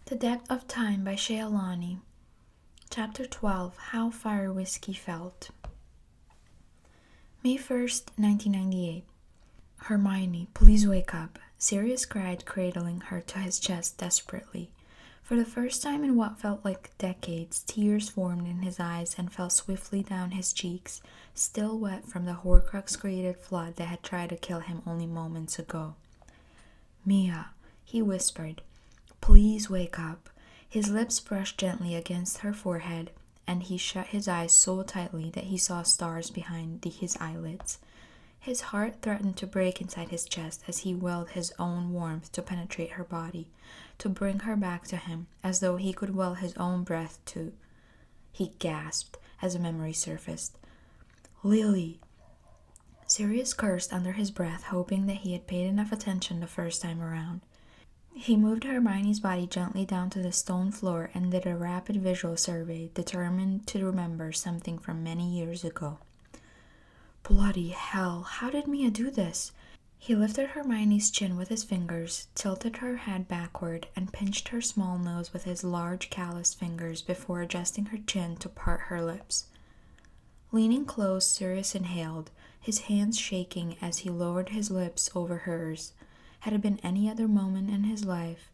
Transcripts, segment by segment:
The Depth of Time by ShayaLonnie. Chapter 12, How Fire Whiskey Felt. May 1st, 1998. Hermione, please wake up, Sirius cried, cradling her to his chest desperately. For the first time in what felt like decades, tears formed in his eyes and fell swiftly down his cheeks, still wet from the Horcrux-created flood that had tried to kill him only moments ago. Mia, he whispered, please wake up. His lips brushed gently against her forehead, and he shut his eyes so tightly that he saw stars behind his eyelids. His heart threatened to break inside his chest as he willed his own warmth to penetrate her body, to bring her back to him, as though he could will his own breath to. He gasped as a memory surfaced. Lily! Sirius cursed under his breath, hoping that he had paid enough attention the first time around. He moved Hermione's body gently down to the stone floor and did a rapid visual survey, determined to remember something from many years ago. Bloody hell, how did Mia do this? He lifted Hermione's chin with his fingers, tilted her head backward, and pinched her small nose with his large calloused fingers before adjusting her chin to part her lips. Leaning close, Sirius inhaled, his hands shaking as he lowered his lips over hers. Had it been any other moment in his life,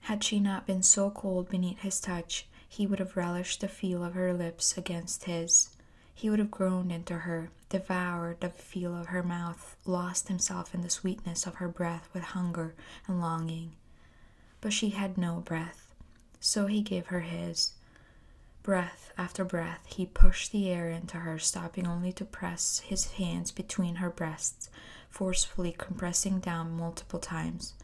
had she not been so cold beneath his touch, he would have relished the feel of her lips against his. He would have groaned into her, devoured the feel of her mouth, lost himself in the sweetness of her breath with hunger and longing. But she had no breath, so he gave her his. Breath after breath, he pushed the air into her, stopping only to press his hands between her breasts, forcefully compressing down multiple times,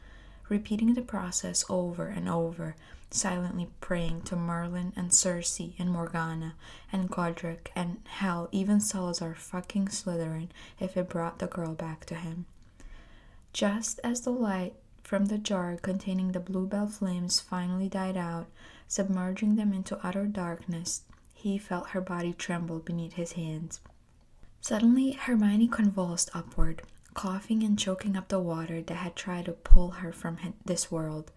repeating the process over and over, silently praying to Merlin and Circe and Morgana and Godric and hell, even Salazar fucking Slytherin, if it brought the girl back to him. Just as the light from the jar containing the bluebell flames finally died out, submerging them into utter darkness, he felt her body tremble beneath his hands. Suddenly, Hermione convulsed upward, coughing and choking up the water that had tried to pull her from this world.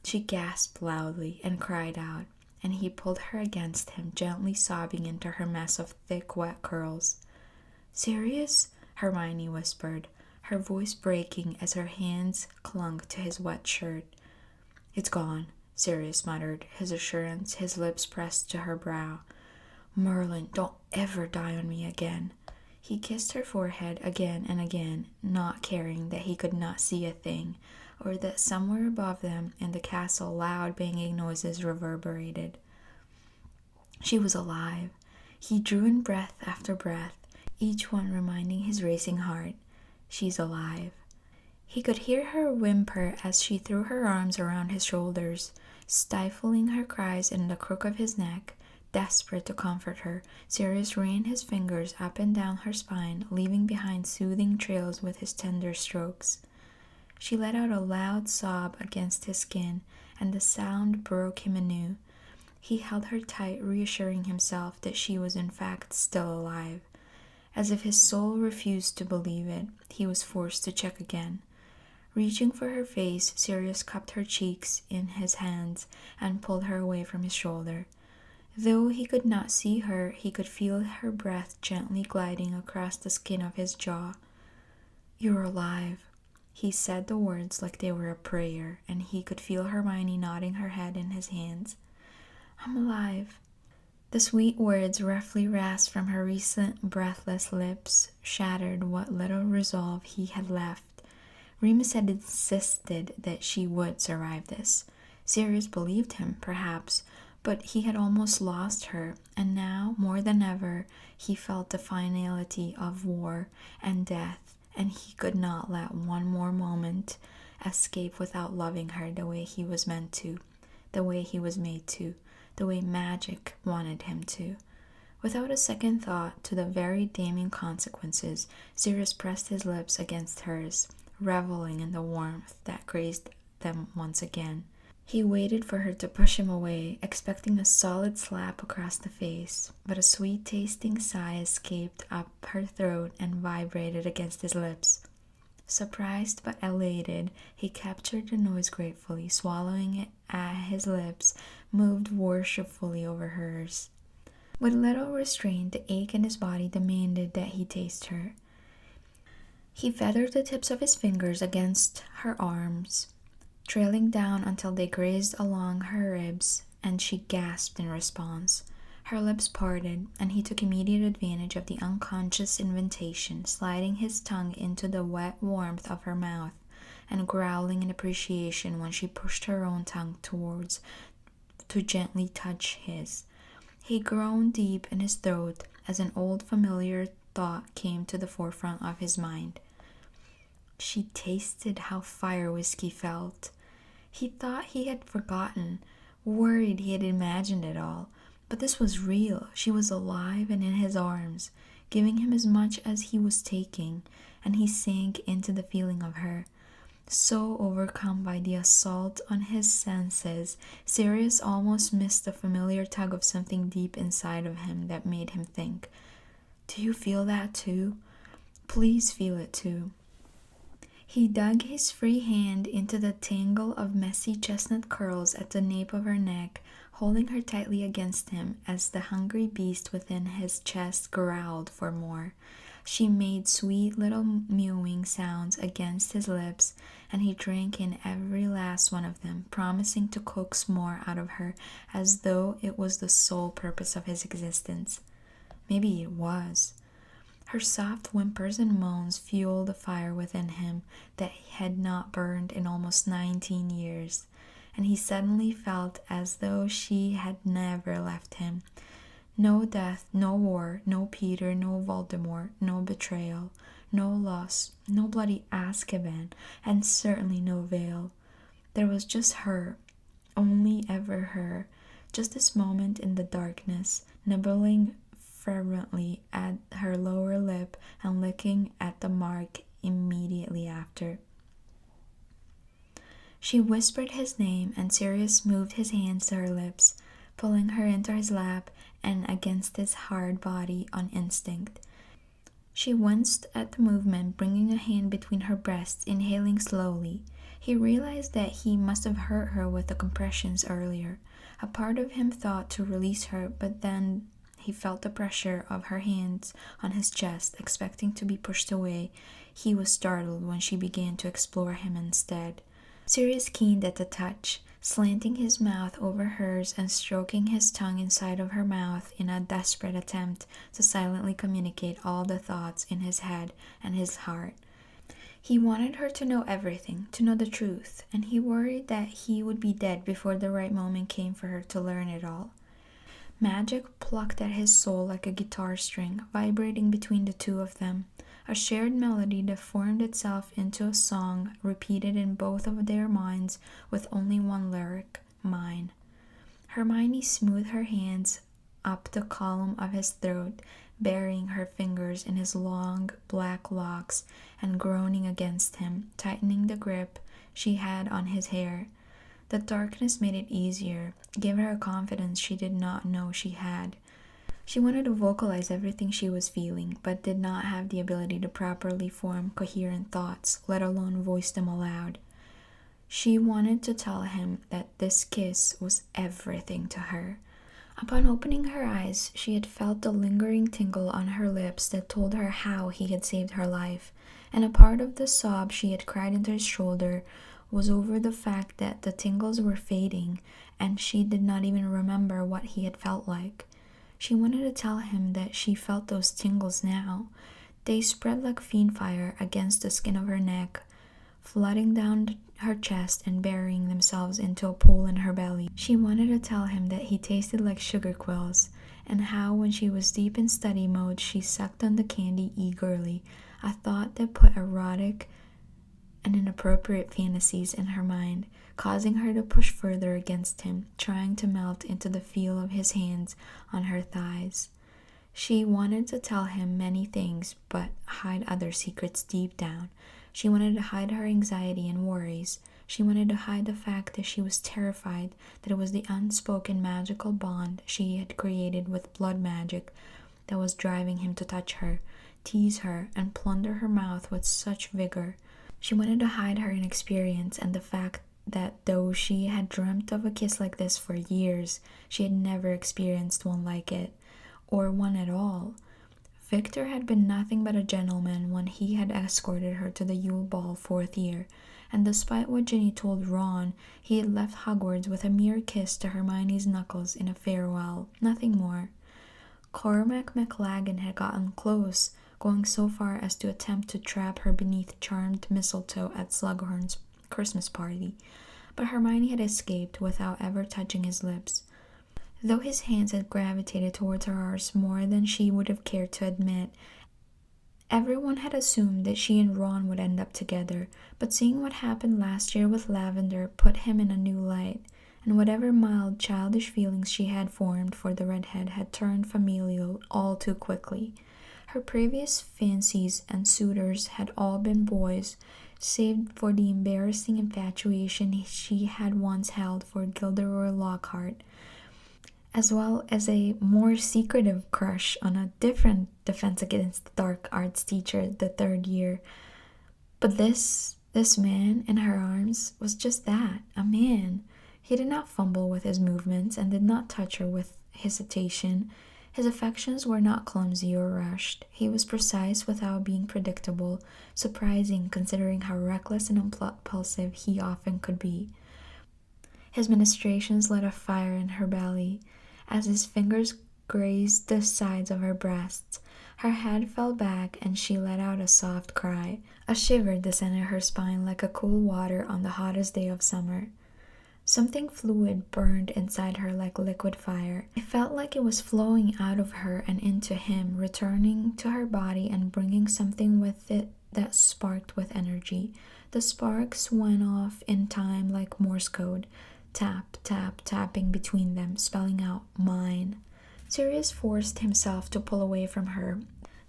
She gasped loudly and cried out, and he pulled her against him, gently sobbing into her mess of thick, wet curls. Sirius? Hermione whispered, her voice breaking as her hands clung to his wet shirt. It's gone, Sirius muttered, his assurance, his lips pressed to her brow. Merlin, don't ever die on me again. He kissed her forehead again and again, not caring that he could not see a thing, or that somewhere above them in the castle loud banging noises reverberated. She was alive. He drew in breath after breath, each one reminding his racing heart, she's alive. He could hear her whimper as she threw her arms around his shoulders, stifling her cries in the crook of his neck. Desperate to comfort her, Sirius ran his fingers up and down her spine, leaving behind soothing trails with his tender strokes. She let out a loud sob against his skin, and the sound broke him anew. He held her tight, reassuring himself that she was in fact still alive. As if his soul refused to believe it, he was forced to check again. Reaching for her face, Sirius cupped her cheeks in his hands and pulled her away from his shoulder. Though he could not see her, he could feel her breath gently gliding across the skin of his jaw. You're alive. He said the words like they were a prayer, and he could feel Hermione nodding her head in his hands. I'm alive. The sweet words roughly rasped from her recent breathless lips shattered what little resolve he had left. Remus had insisted that she would survive this. Sirius believed him, perhaps, but he had almost lost her, and now, more than ever, he felt the finality of war and death, and he could not let one more moment escape without loving her the way he was meant to, the way he was made to, the way magic wanted him to. Without a second thought to the very damning consequences, Sirius pressed his lips against hers, reveling in the warmth that grazed them once again. He waited for her to push him away, expecting a solid slap across the face, but a sweet-tasting sigh escaped up her throat and vibrated against his lips. Surprised but elated, he captured the noise gratefully, swallowing it at his lips, moved worshipfully over hers. With little restraint, the ache in his body demanded that he taste her. He feathered the tips of his fingers against her arms, trailing down until they grazed along her ribs, and she gasped in response. Her lips parted, and he took immediate advantage of the unconscious invitation, sliding his tongue into the wet warmth of her mouth, and growling in appreciation when she pushed her own tongue towards to gently touch his. He groaned deep in his throat as an old familiar thought came to the forefront of his mind. She tasted how fire whiskey felt. He thought he had forgotten, worried he had imagined it all. But this was real. She was alive and in his arms, giving him as much as he was taking, and he sank into the feeling of her. So overcome by the assault on his senses, Sirius almost missed the familiar tug of something deep inside of him that made him think, "Do you feel that too? Please feel it too." He dug his free hand into the tangle of messy chestnut curls at the nape of her neck, holding her tightly against him as the hungry beast within his chest growled for more. She made sweet little mewing sounds against his lips, and he drank in every last one of them, promising to coax more out of her as though it was the sole purpose of his existence. Maybe it was. Her soft whimpers and moans fueled the fire within him that had not burned in almost 19 years. And he suddenly felt as though she had never left him. No death, no war, no Peter, no Voldemort, no betrayal, no loss, no bloody Azkaban, and certainly no veil. There was just her, only ever her, just this moment in the darkness, nibbling fervently at her lower lip and licking at the mark immediately after. She whispered his name, and Sirius moved his hands to her lips, pulling her into his lap and against his hard body on instinct. She winced at the movement, bringing a hand between her breasts, inhaling slowly. He realized that he must have hurt her with the compressions earlier. A part of him thought to release her, but then he felt the pressure of her hands on his chest, expecting to be pushed away. He was startled when she began to explore him instead. Sirius keened at the touch, slanting his mouth over hers and stroking his tongue inside of her mouth in a desperate attempt to silently communicate all the thoughts in his head and his heart. He wanted her to know everything, to know the truth, and he worried that he would be dead before the right moment came for her to learn it all. Magic plucked at his soul like a guitar string, vibrating between the two of them. A shared melody that formed itself into a song repeated in both of their minds with only one lyric, mine. Hermione smoothed her hands up the column of his throat, burying her fingers in his long black locks and groaning against him, tightening the grip she had on his hair. The darkness made it easier, gave her a confidence she did not know she had. She wanted to vocalize everything she was feeling, but did not have the ability to properly form coherent thoughts, let alone voice them aloud. She wanted to tell him that this kiss was everything to her. Upon opening her eyes, she had felt the lingering tingle on her lips that told her how he had saved her life, and a part of the sob she had cried into his shoulder was over the fact that the tingles were fading, and she did not even remember what he had felt like. She wanted to tell him that she felt those tingles now. They spread like fiend fire against the skin of her neck, flooding down her chest and burying themselves into a pool in her belly. She wanted to tell him that he tasted like sugar quills, and how when she was deep in study mode she sucked on the candy eagerly, a thought that put erotic and inappropriate fantasies in her mind, causing her to push further against him, trying to melt into the feel of his hands on her thighs. She wanted to tell him many things, but hide other secrets deep down. She wanted to hide her anxiety and worries. She wanted to hide the fact that she was terrified that it was the unspoken magical bond she had created with blood magic that was driving him to touch her, tease her, and plunder her mouth with such vigor. She wanted to hide her inexperience and the fact that though she had dreamt of a kiss like this for years, she had never experienced one like it, or one at all. Victor had been nothing but a gentleman when he had escorted her to the Yule Ball 4th year, and despite what Ginny told Ron, he had left Hogwarts with a mere kiss to Hermione's knuckles in a farewell, nothing more. Cormac McLaggen had gotten close, going so far as to attempt to trap her beneath charmed mistletoe at Slughorn's Christmas party, but Hermione had escaped without ever touching his lips. Though his hands had gravitated towards hers more than she would have cared to admit, everyone had assumed that she and Ron would end up together, but seeing what happened last year with Lavender put him in a new light, and whatever mild, childish feelings she had formed for the redhead had turned familial all too quickly. Her previous fancies and suitors had all been boys, save for the embarrassing infatuation she had once held for Gilderoy Lockhart, as well as a more secretive crush on a different Defense Against the Dark Arts teacher the 3rd year. But this man in her arms was just that, a man. He did not fumble with his movements and did not touch her with hesitation. His affections were not clumsy or rushed. He was precise without being predictable, surprising considering how reckless and impulsive he often could be. His ministrations lit a fire in her belly. As his fingers grazed the sides of her breasts, her head fell back and she let out a soft cry. A shiver descended her spine like a cool water on the hottest day of summer. Something fluid burned inside her like liquid fire. It felt like it was flowing out of her and into him, returning to her body and bringing something with it that sparked with energy. The sparks went off in time like Morse code. Tap, tap, tapping between them, spelling out mine. Sirius forced himself to pull away from her.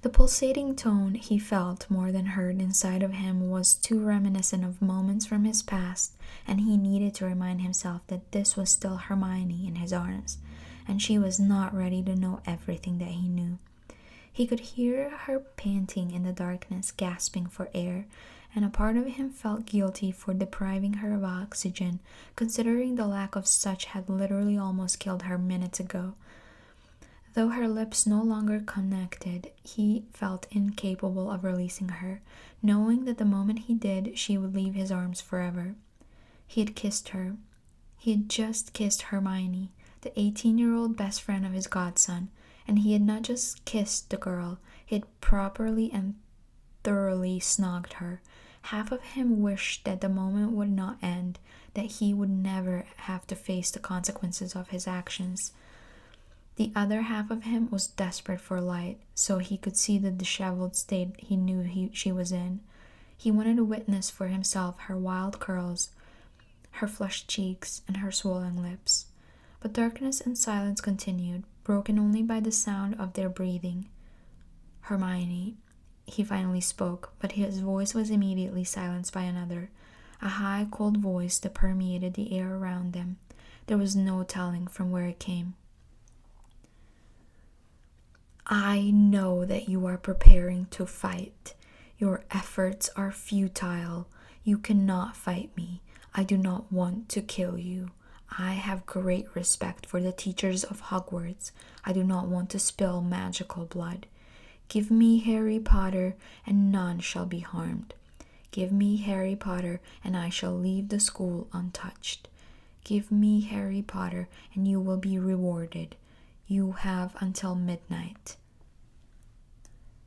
The pulsating tone he felt more than heard inside of him was too reminiscent of moments from his past, and he needed to remind himself that this was still Hermione in his arms, and she was not ready to know everything that he knew. He could hear her panting in the darkness, gasping for air, and a part of him felt guilty for depriving her of oxygen, considering the lack of such had literally almost killed her minutes ago. Though her lips no longer connected, he felt incapable of releasing her, knowing that the moment he did, she would leave his arms forever. He had kissed her. He had just kissed Hermione, the 18-year-old best friend of his godson, and he had not just kissed the girl, he had properly and thoroughly snogged her. Half of him wished that the moment would not end, that he would never have to face the consequences of his actions. The other half of him was desperate for light, so he could see the disheveled state he knew she was in. He wanted to witness for himself her wild curls, her flushed cheeks, and her swollen lips. But darkness and silence continued, broken only by the sound of their breathing. Hermione, he finally spoke, but his voice was immediately silenced by another, a high, cold voice that permeated the air around them. There was no telling from where it came. I know that you are preparing to fight. Your efforts are futile. You cannot fight me. I do not want to kill you. I have great respect for the teachers of Hogwarts. I do not want to spill magical blood. Give me Harry Potter, and none shall be harmed. Give me Harry Potter, and I shall leave the school untouched. Give me Harry Potter, and you will be rewarded. You have until midnight.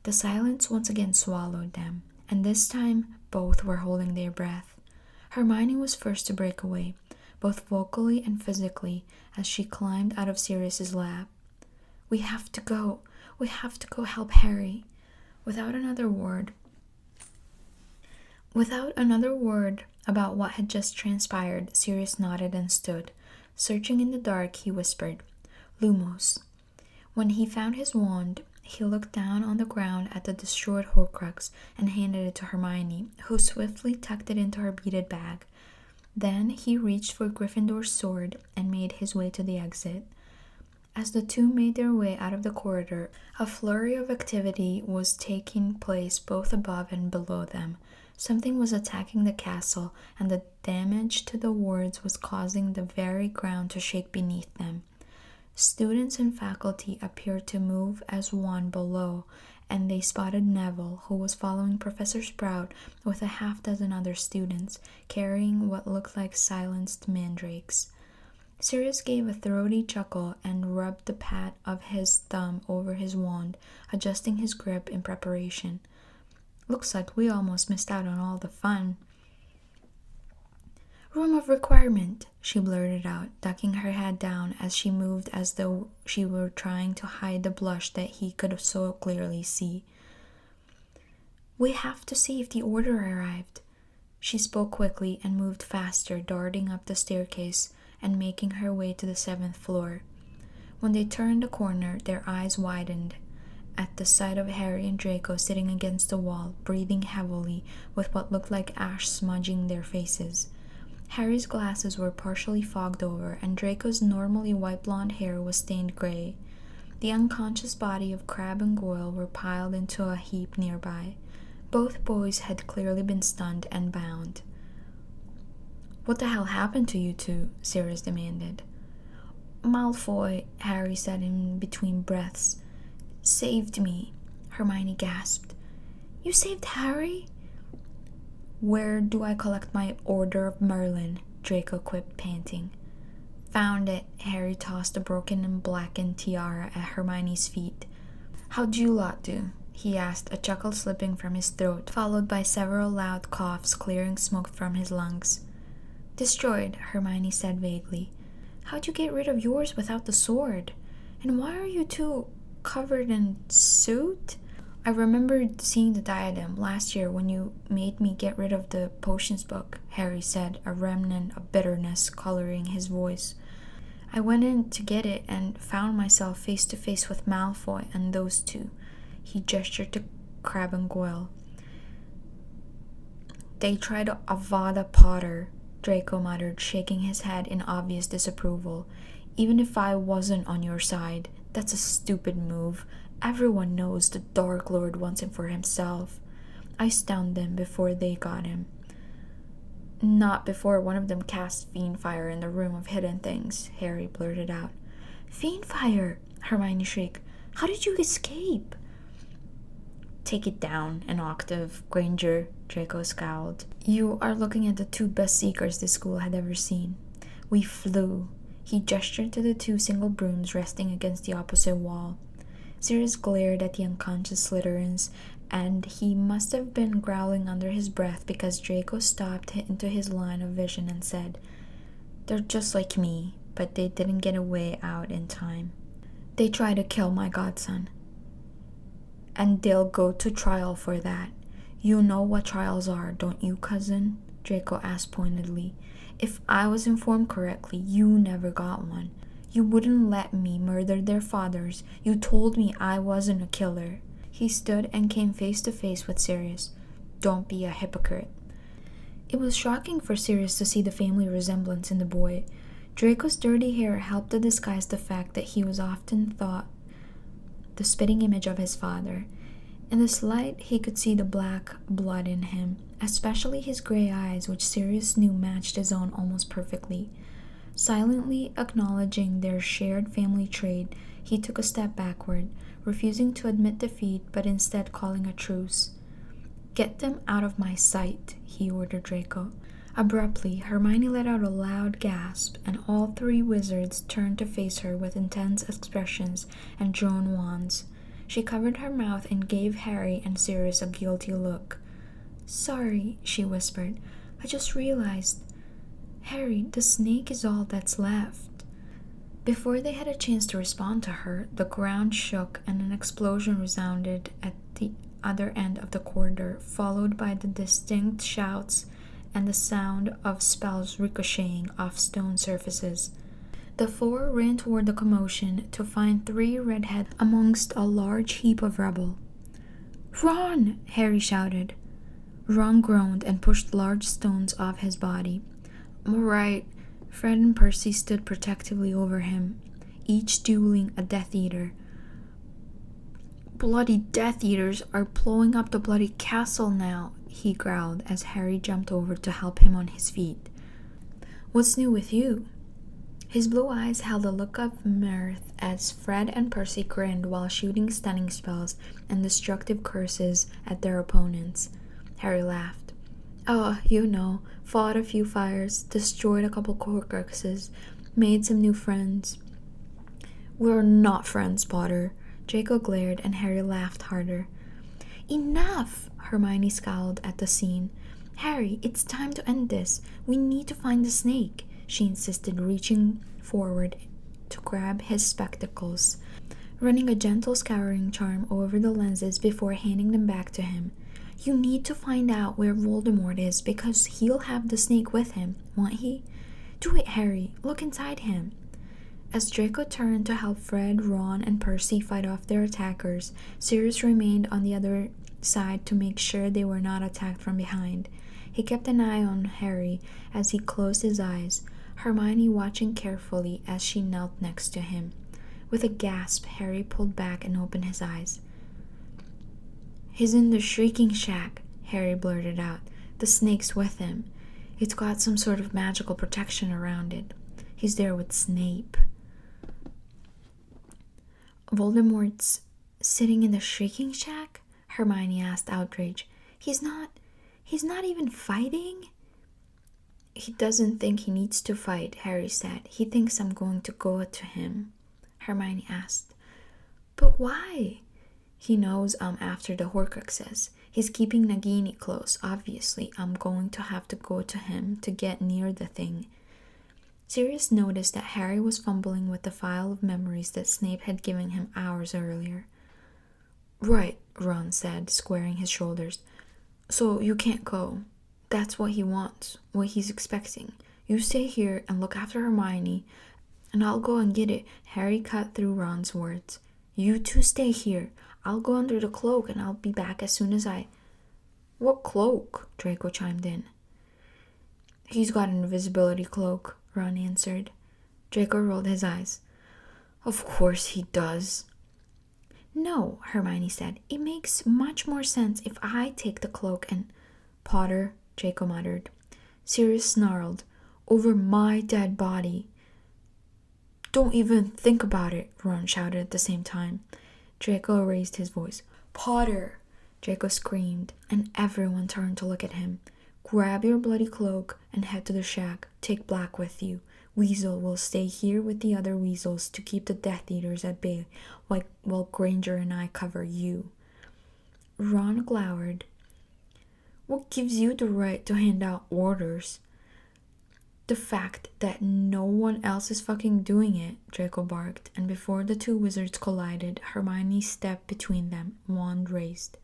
The silence once again swallowed them, and this time both were holding their breath. Hermione was first to break away, both vocally and physically, as she climbed out of Sirius's lap. We have to go. We have to go help Harry. Without another word about what had just transpired, Sirius nodded and stood. Searching in the dark, he whispered, Lumos. When he found his wand, he looked down on the ground at the destroyed Horcrux and handed it to Hermione, who swiftly tucked it into her beaded bag. Then he reached for Gryffindor's sword and made his way to the exit. As the two made their way out of the corridor, a flurry of activity was taking place both above and below them. Something was attacking the castle, and the damage to the wards was causing the very ground to shake beneath them. Students and faculty appeared to move as one below, and they spotted Neville, who was following Professor Sprout with a half-dozen other students, carrying what looked like silenced mandrakes. Sirius gave a throaty chuckle and rubbed the pad of his thumb over his wand, adjusting his grip in preparation. "Looks like we almost missed out on all the fun." "Room of requirement," she blurted out, ducking her head down as she moved as though she were trying to hide the blush that he could so clearly see. "We have to see if the order arrived." She spoke quickly and moved faster, darting up the staircase and making her way to the 7th floor. When they turned the corner, their eyes widened at the sight of Harry and Draco sitting against the wall, breathing heavily, with what looked like ash smudging their faces. Harry's glasses were partially fogged over, and Draco's normally white blonde hair was stained gray. The unconscious body of Crabbe and Goyle were piled into a heap nearby. Both boys had clearly been stunned and bound. "What the hell happened to you two?" Sirius demanded. "Malfoy," Harry said in between breaths, "saved me," Hermione gasped. "You saved Harry?" "Where do I collect my Order of Merlin?" Draco quipped, panting. "Found it." Harry tossed a broken and blackened tiara at Hermione's feet. "How'd you lot do?" he asked, a chuckle slipping from his throat, followed by several loud coughs clearing smoke from his lungs. "Destroyed," Hermione said vaguely. "How'd you get rid of yours without the sword? And why are you two covered in soot?" "I remembered seeing the diadem last year when you made me get rid of the potions book," Harry said, a remnant of bitterness coloring his voice. "I went in to get it and found myself face to face with Malfoy and those two." He gestured to Crabbe and Goyle. "They tried to Avada Potter," Draco muttered, shaking his head in obvious disapproval. "Even if I wasn't on your side, that's a stupid move. Everyone knows the Dark Lord wants him for himself. I stunned them before they got him." "Not before one of them cast Fiendfire in the Room of Hidden Things," Harry blurted out. "Fiendfire!" Hermione shrieked. "How did you escape?" "Take it down an octave, Granger," Draco scowled. "You are looking at the two best seekers this school had ever seen. We flew." He gestured to the two single brooms resting against the opposite wall. Sirius glared at the unconscious Slytherins, and he must have been growling under his breath because Draco stopped into his line of vision and said, "They're just like me, but they didn't get away out in time. They tried to kill my godson. And they'll go to trial for that. You know what trials are, don't you, cousin?" Draco asked pointedly. "If I was informed correctly, you never got one. You wouldn't let me murder their fathers. You told me I wasn't a killer." He stood and came face to face with Sirius. "Don't be a hypocrite." It was shocking for Sirius to see the family resemblance in the boy. Draco's dirty hair helped to disguise the fact that he was often thought the spitting image of his father. In this light, he could see the black blood in him, especially his gray eyes, which Sirius knew matched his own almost perfectly. Silently acknowledging their shared family trait, he took a step backward, refusing to admit defeat but instead calling a truce. "Get them out of my sight," he ordered Draco. Abruptly, Hermione let out a loud gasp, and all three wizards turned to face her with intense expressions and drawn wands. She covered her mouth and gave Harry and Sirius a guilty look. "Sorry," she whispered. "I just realized. Harry, the snake is all that's left." Before they had a chance to respond to her, the ground shook and an explosion resounded at the other end of the corridor, followed by the distinct shouts and the sound of spells ricocheting off stone surfaces. The four ran toward the commotion to find three redheads amongst a large heap of rubble. "Ron!" Harry shouted. Ron groaned and pushed large stones off his body. "I'm all right." Fred and Percy stood protectively over him, each dueling a Death Eater. "Bloody Death Eaters are blowing up the bloody castle now," he growled as Harry jumped over to help him on his feet. "What's new with you?" His blue eyes held a look of mirth as Fred and Percy grinned while shooting stunning spells and destructive curses at their opponents. Harry laughed. "Oh, fought a few fires, destroyed a couple Horcruxes, made some new friends." "We're not friends, Potter." Draco glared and Harry laughed harder. "Enough!" Hermione scowled at the scene. "Harry, it's time to end this. We need to find the snake," she insisted, reaching forward to grab his spectacles, running a gentle scouring charm over the lenses before handing them back to him. "You need to find out where Voldemort is because he'll have the snake with him, won't he? Do it, Harry. Look inside him." As Draco turned to help Fred, Ron, and Percy fight off their attackers, Sirius remained on the other side to make sure they were not attacked from behind. He kept an eye on Harry as he closed his eyes, Hermione watching carefully as she knelt next to him. With a gasp, Harry pulled back and opened his eyes. "He's in the Shrieking Shack," Harry blurted out. "The snake's with him. It's got some sort of magical protection around it. He's there with Snape." "Voldemort's sitting in the Shrieking Shack?" Hermione asked, outraged. He's not even fighting?" "He doesn't think he needs to fight," Harry said. "He thinks I'm going to go to him." Hermione asked. "But why?" "He knows I'm after the Horcruxes. He's keeping Nagini close. Obviously, I'm going to have to go to him to get near the thing." Sirius noticed that Harry was fumbling with the file of memories that Snape had given him hours earlier. "Right," Ron said, squaring his shoulders. "So you can't go. That's what he wants, what he's expecting. You stay here and look after Hermione, and I'll go and get it." Harry cut through Ron's words. "You two stay here. I'll go under the cloak and I'll be back as soon as I—" "What cloak?" Draco chimed in. "He's got an invisibility cloak," Ron answered. Draco rolled his eyes. "Of course he does." "No," Hermione said. "It makes much more sense if I take the cloak and—" "Potter," Draco muttered. Sirius snarled. "Over my dead body." "Don't even think about it," Ron shouted at the same time. Draco raised his voice. "Potter!" Draco screamed, and everyone turned to look at him. "Grab your bloody cloak and head to the shack. Take Black with you. Weasel will stay here with the other weasels to keep the Death Eaters at bay while Granger and I cover you." Ron glowered. "What gives you the right to hand out orders?" "The fact that no one else is fucking doing it," Draco barked, and before the two wizards collided, Hermione stepped between them, wand raised.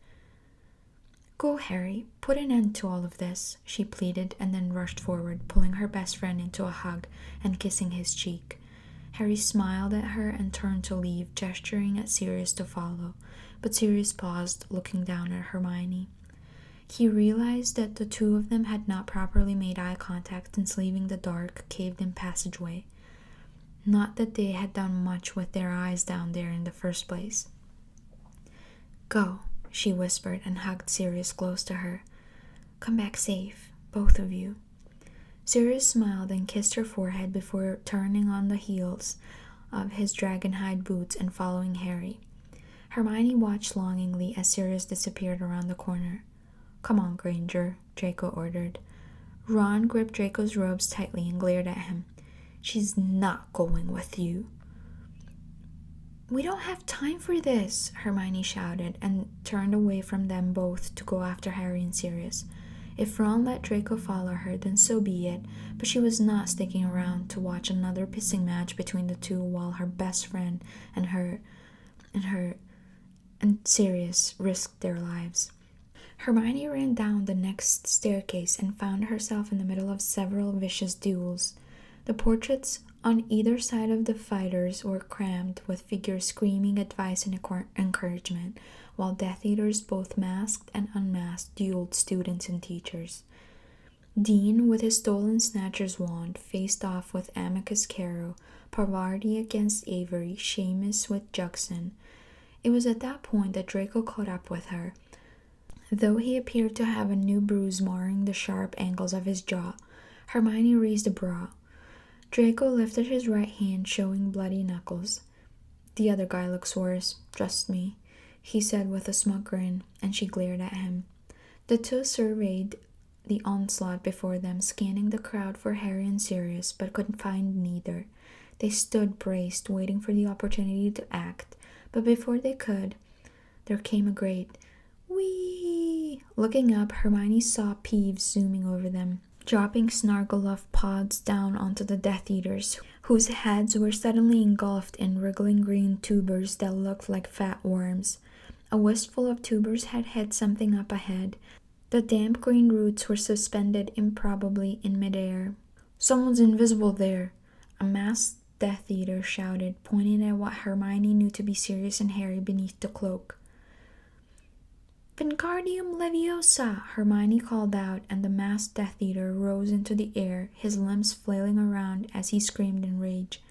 "Go, Harry, put an end to all of this," she pleaded, and then rushed forward, pulling her best friend into a hug and kissing his cheek. Harry smiled at her and turned to leave, gesturing at Sirius to follow, but Sirius paused, looking down at Hermione. He realized that the two of them had not properly made eye contact since leaving the dark, caved-in passageway. Not that they had done much with their eyes down there in the first place. "Go," she whispered and hugged Sirius close to her. "Come back safe, both of you." Sirius smiled and kissed her forehead before turning on the heels of his dragonhide boots and following Harry. Hermione watched longingly as Sirius disappeared around the corner. "Come on, Granger," Draco ordered. Ron gripped Draco's robes tightly and glared at him. "She's not going with you." "We don't have time for this," Hermione shouted and turned away from them both to go after Harry and Sirius. If Ron let Draco follow her, then so be it, but she was not sticking around to watch another pissing match between the two while her best friend and Sirius risked their lives. Hermione ran down the next staircase and found herself in the middle of several vicious duels. The portraits on either side of the fighters were crammed with figures screaming advice and encouragement, while Death Eaters, both masked and unmasked, dueled students and teachers. Dean, with his stolen Snatcher's wand, faced off with Amicus Caro, Parvati against Avery, Seamus with Juxon. It was at that point that Draco caught up with her. Though he appeared to have a new bruise marring the sharp angles of his jaw, Hermione raised a brow. Draco lifted his right hand, showing bloody knuckles. "The other guy looks worse, trust me," he said with a smug grin, and she glared at him. The two surveyed the onslaught before them, scanning the crowd for Harry and Sirius, but could find neither. They stood braced, waiting for the opportunity to act, but before they could, there came a great "whee!" Looking up, Hermione saw Peeves zooming over them, dropping Snargleoff pods down onto the Death Eaters, whose heads were suddenly engulfed in wriggling green tubers that looked like fat worms. A wisp of tubers had hit something up ahead. The damp green roots were suspended improbably in midair. "Someone's invisible there," a masked Death Eater shouted, pointing at what Hermione knew to be Sirius and Harry beneath the cloak. "Wingardium Leviosa!" Hermione called out, and the masked Death Eater rose into the air, his limbs flailing around as he screamed in rage.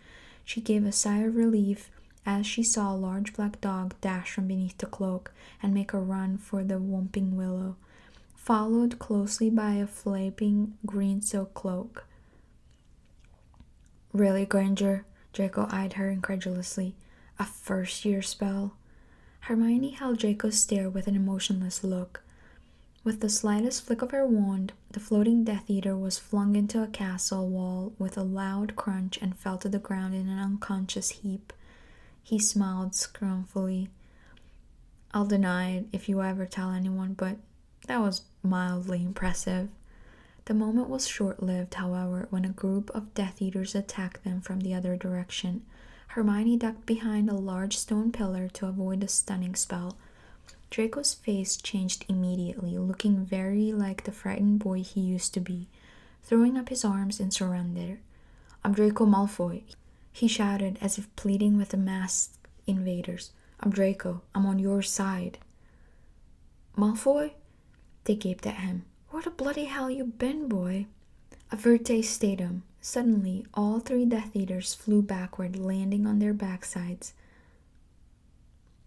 She gave a sigh of relief as she saw a large black dog dash from beneath the cloak and make a run for the Whomping Willow, followed closely by a flapping green silk cloak. "Really, Granger?" Draco eyed her incredulously. "A first-year spell?" Hermione held Draco's stare with an emotionless look. With the slightest flick of her wand, the floating Death Eater was flung into a castle wall with a loud crunch and fell to the ground in an unconscious heap. He smiled scornfully. "I'll deny it if you ever tell anyone, but that was mildly impressive." The moment was short-lived, however, when a group of Death Eaters attacked them from the other direction. Hermione ducked behind a large stone pillar to avoid the stunning spell. Draco's face changed immediately, looking very like the frightened boy he used to be, throwing up his arms in surrender. "I'm Draco Malfoy," he shouted as if pleading with the masked invaders. "I'm Draco. I'm on your side." "Malfoy?" They gaped at him. "Where the bloody hell you been, boy?" Averte Statum. Suddenly, all three Death Eaters flew backward, landing on their backsides.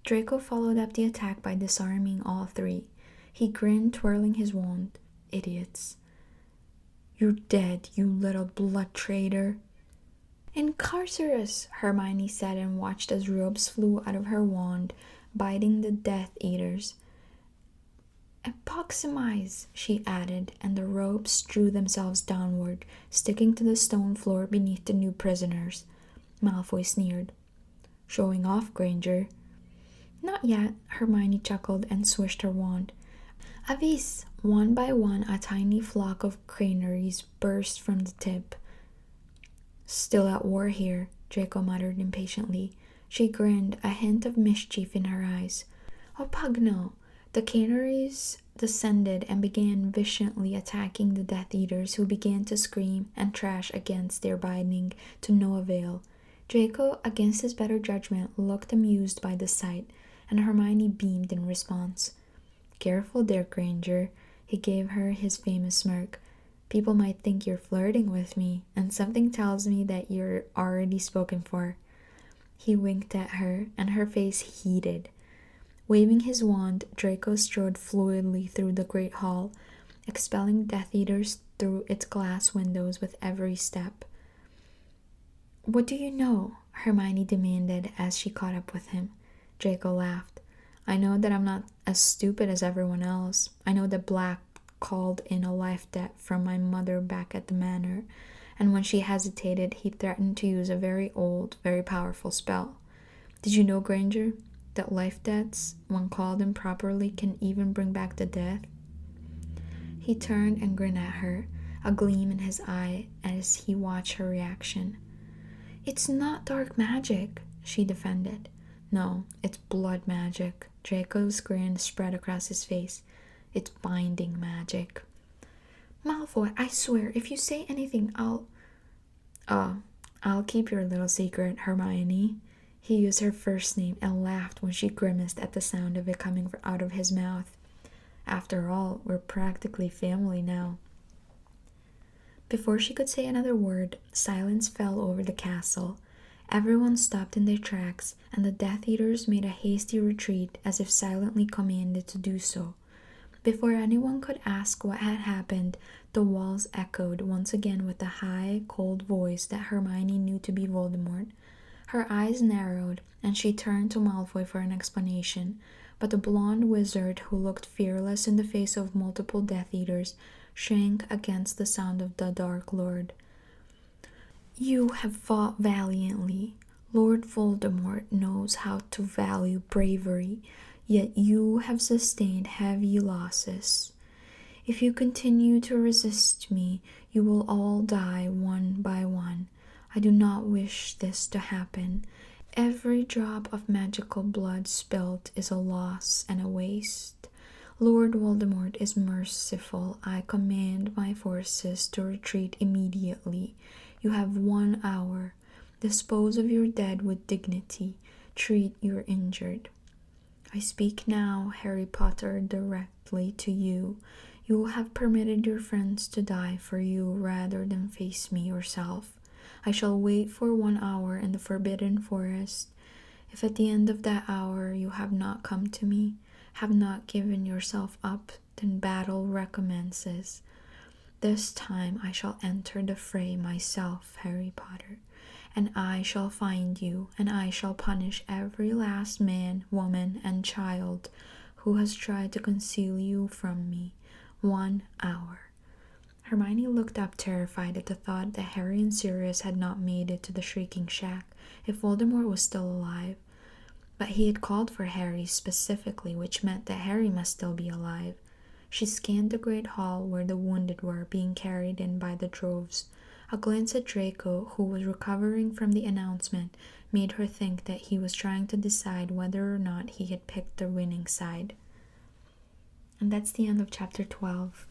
Draco followed up the attack by disarming all three. He grinned, twirling his wand. "Idiots. You're dead, you little blood traitor." "Incarcerus," Hermione said, and watched as ropes flew out of her wand, biting the Death Eaters. "Epoximize," she added, and the ropes drew themselves downward, sticking to the stone floor beneath the new prisoners. Malfoy sneered. "Showing off, Granger." "Not yet," Hermione chuckled and swished her wand. "Avis!" One by one, a tiny flock of cranaries burst from the tip. "Still at war here," Draco muttered impatiently. She grinned, a hint of mischief in her eyes. "Oh, Pugno!" The canaries descended and began viciously attacking the Death Eaters, who began to scream and trash against their binding, to no avail. Draco, against his better judgment, looked amused by the sight, and Hermione beamed in response. "Careful there, Granger," he gave her his famous smirk. "People might think you're flirting with me, and something tells me that you're already spoken for." He winked at her, and her face heated. Waving his wand, Draco strode fluidly through the great hall, expelling Death Eaters through its glass windows with every step. "What do you know?" Hermione demanded as she caught up with him. Draco laughed. "I know that I'm not as stupid as everyone else. I know that Black called in a life debt from my mother back at the manor, and when she hesitated, he threatened to use a very old, very powerful spell. Did you know, Granger, that life debts, when called improperly, can even bring back the dead?" He turned and grinned at her, a gleam in his eye as he watched her reaction. "It's not dark magic," she defended. "No, it's blood magic." Draco's grin spread across his face. "It's binding magic." "Malfoy, I swear, if you say anything, I'll keep your little secret, Hermione." He used her first name and laughed when she grimaced at the sound of it coming out of his mouth. "After all, we're practically family now." Before she could say another word, silence fell over the castle. Everyone stopped in their tracks, and the Death Eaters made a hasty retreat as if silently commanded to do so. Before anyone could ask what had happened, the walls echoed once again with the high, cold voice that Hermione knew to be Voldemort. Her eyes narrowed, and she turned to Malfoy for an explanation, but the blonde wizard, who looked fearless in the face of multiple Death Eaters, shrank against the sound of the Dark Lord. "You have fought valiantly. Lord Voldemort knows how to value bravery, yet you have sustained heavy losses. If you continue to resist me, you will all die one by one. I do not wish this to happen. Every drop of magical blood spilled is a loss and a waste. Lord Voldemort is merciful. I command my forces to retreat immediately. You have 1 hour. Dispose of your dead with dignity. Treat your injured. I speak now, Harry Potter, directly to you. You have permitted your friends to die for you rather than face me yourself. I shall wait for 1 hour in the Forbidden Forest. If at the end of that hour you have not come to me, have not given yourself up, then battle recommences. This time I shall enter the fray myself, Harry Potter, and I shall find you, and I shall punish every last man, woman, and child who has tried to conceal you from me. 1 hour. Hermione looked up terrified at the thought that Harry and Sirius had not made it to the Shrieking Shack if Voldemort was still alive. But he had called for Harry specifically, which meant that Harry must still be alive. She scanned the great hall where the wounded were being carried in by the droves. A glance at Draco, who was recovering from the announcement, made her think that he was trying to decide whether or not he had picked the winning side. And that's the end of chapter 12.